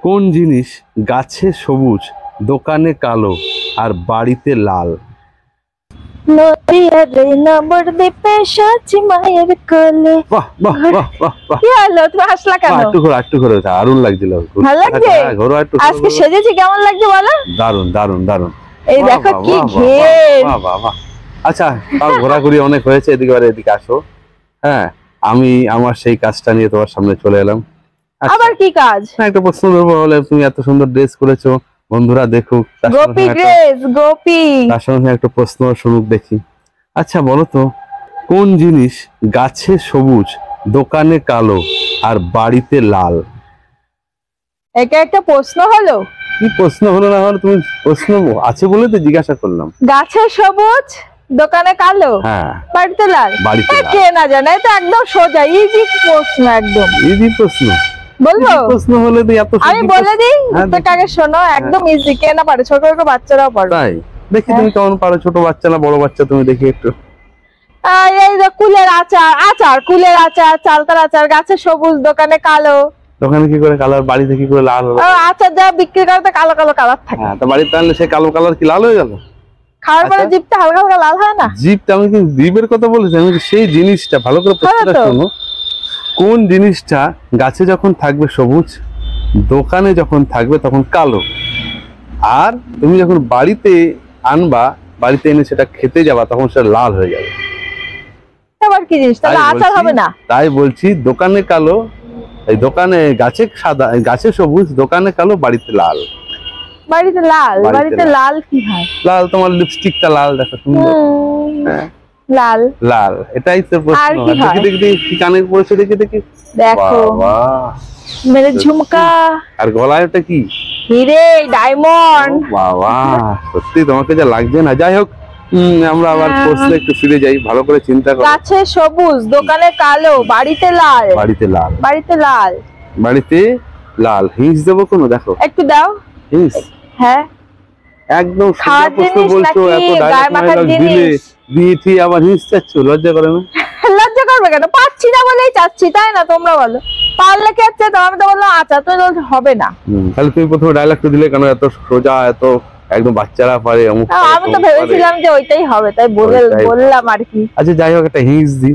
কোন জিনিস গাছে সবুজ, দোকানে কালো, আর বাড়িতে লাল? দারুণ লাগছিল। আজকে সেজেছি, কেমন লাগছে বলো? দারুণ দারুণ দারুণ। এই দেখো কি ঘের। আচ্ছা, তাও ঘোরাঘুরি অনেক হয়েছে, এদিকে আসো। হ্যাঁ, আমি আমার সেই কাজটা নিয়ে তোমার সামনে চলে এলাম। আবার কি কাজ? একটা প্রশ্ন করবো, বলে তুমি এত সুন্দর ড্রেস করেছো, বন্ধুরা দেখুক, গোপী ড্রেস, গোপী। তার সঙ্গে একটা প্রশ্ন শুনুক, দেখি। আচ্ছা বলো তো, কোন জিনিস গাছে সবুজ, দোকানে কালো, আর বাড়িতে লাল? এটা একটা প্রশ্ন হলো? কি প্রশ্ন হলো না হলো? তুমি প্রশ্ন আছে বলে তো জিজ্ঞাসা করলাম। গাছে সবুজ, দোকানে কালো, হ্যাঁ, বাড়িতে লাল। বাড়িতে লাল। কে না জানে, এটা একদম সোজা, ইজি প্রশ্ন, একদম ইজি প্রশ্ন। বলবো? প্রশ্ন হলে তো এত আমি বলে দিই, উত্তরটা আগে শোনো, একদম ইজি, কে না পারে, ছোট ছোট বাচ্চারাও পারে। তাই? দেখি তুমি কেমন পারো, ছোট বাচ্চা না বড় বাচ্চা, তুমি দেখি একটু। এই যে কুলের আচার, কুলের আচার, চালতার আচার, গাছে সবুজ, দোকানে কালো। দোকানে কি করে কালার, বাড়িতে কি করে লাল হলো? আচার যা বিক্রি করে তো কালো কালো কালার থাকে। হ্যাঁ, তো বাড়িতে আনলে সে কালো কালার কি লাল হয়ে গেল? খাওয়ার পরে জিভটা হালকা হালকা লাল হয় না? জিভটা, আমি কি জিভের কথা বলেছি? আমি সেই জিনিসটা ভালো করে প্রশ্নটা শোনো। কোন জিনিসটা গাছে যখন থাকবে সবুজ, দোকানে যখন থাকবে তখন কালো, আর তুমি যখন বাড়িতে আনবা, বাড়িতে এনে সেটা খেতে যাবা, তখন সেটা লাল হয়ে যাবে? আবার কি জিনিস? তাহলে আচার হবে না? তাই বলছি, দোকানে কালো, এই দোকানে গাছে সাদা, গাছে সবুজ, দোকানে কালো, বাড়িতে লাল। বাড়িতে লাল? বাড়িতে লাল কি হয়? লাল তোমার লিপস্টিকটা লাল, দেখো সুন্দর। লাল লাল, এটাই তো প্রশ্ন। দেখি দেখি কি কানে পড়েছে, দেখি দেখি। দেখো, মেরে ঝুমকা। আর গলায় ওটা কি? হিরে, ডায়মন্ড। বাবা, সত্যি তোমাকে যা লাগছে না। যাই হোক, আমরা আবার প্রশ্নে একটু ফিরে যাই, ভালো করে চিন্তা করো। গাছে সবুজ, দোকানে কালো, বাড়িতে লাল। বাড়িতে লাল, বাড়িতে লাল, বাড়িতে লাল। হিংস দেবো কোনো? দেখো একটু দাও হিংস। হ্যাঁ, একদম সোজা প্রশ্ন বলছো, এত ডায়লগ দিয়েছি, আবার হিংস চাচ্ছ? লজ্জা করে না? লজ্জা করবে কেন? পাচ্ছি না বলেই চাচ্ছি, তাই না? তোমরা বলো পারলে কি হচ্ছে? তো আমি তো বললাম আচ্ছা, তো হবে না। তাহলে তুমি প্রথমে ডায়লগটা দিলে কেন? এত সোজা, এত একদম বাচ্চারা পারে। আমি তো ভেবেছিলাম যে ওইটাই হবে, তাই বললাম আর কি। আচ্ছা যাই হোক, একটা হিংস দি।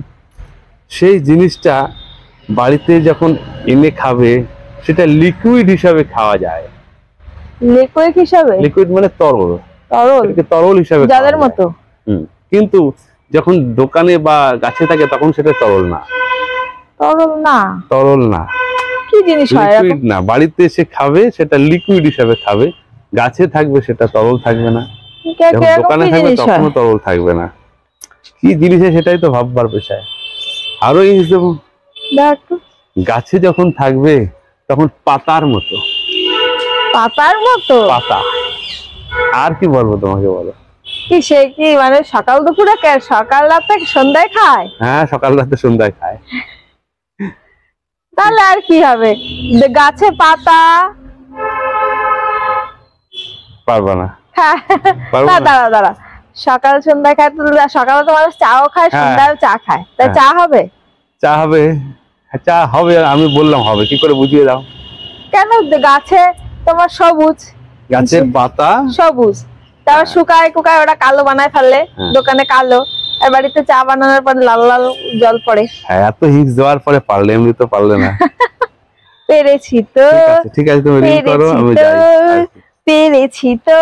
সেই জিনিসটা বাড়িতে যখন এনে খাবে, সেটা লিকুইড হিসাবে খাওয়া যায়। লিকুইড হিসাবে? লিকুইড মানে তরল। তরল? তরল হিসাবে, জলের মতো। কিন্তু যখন দোকানে বা গাছে থাকে তখন সেটা তরল না। তরল না? তরল না। কি জিনিস হয়? লিকুইড না। বাড়িতে এসে খাবে সেটা লিকুইড হিসাবে খাবে, গাছে থাকবে সেটা তরল থাকবে না, দোকানে থাকবে তখনও তরল থাকবে না। কি জিনিস সেটাই তো ভাববার বিষয়। আরো জিনিস দেবো। গাছে যখন থাকবে তখন পাতার মতো। পাতার মতো? পাতা। আর কি বলবো তোমাকে, বলো? কি সে কি মানে সকাল দুপুরে, সকাল রাতে সন্ধ্যায় খায়? হ্যাঁ, সকাল রাতে সন্ধ্যায় খায়। তাহলে আর কি হবে? গাছে পাতা। পারবা না? দাঁড়া, সকাল সন্ধ্যায় খায়, সকালে তো মানুষ চাও খায়, সন্ধ্যায় চা খায়, তাই চা হবে? চা হবে, চা হবে। আমি বললাম হবে, কি করে বুঝিয়ে দাও। কেন? গাছে তোমার সবুজ, গাছের পাতা সবুজ, তারপর শুকায় কুকায় ওটা কালো বানায় ফেললে, দোকানে কালো, আর বাড়িতে চা বানানোর পরে লাল লাল জল পড়ে। হ্যাঁ, এত হিংস দেওয়ার পরে পারলে, এমনি তো পারলে না। পেরেছি তো। ঠিক আছে, তুমি রিং করো, আমি যাই। পেরেছি তো।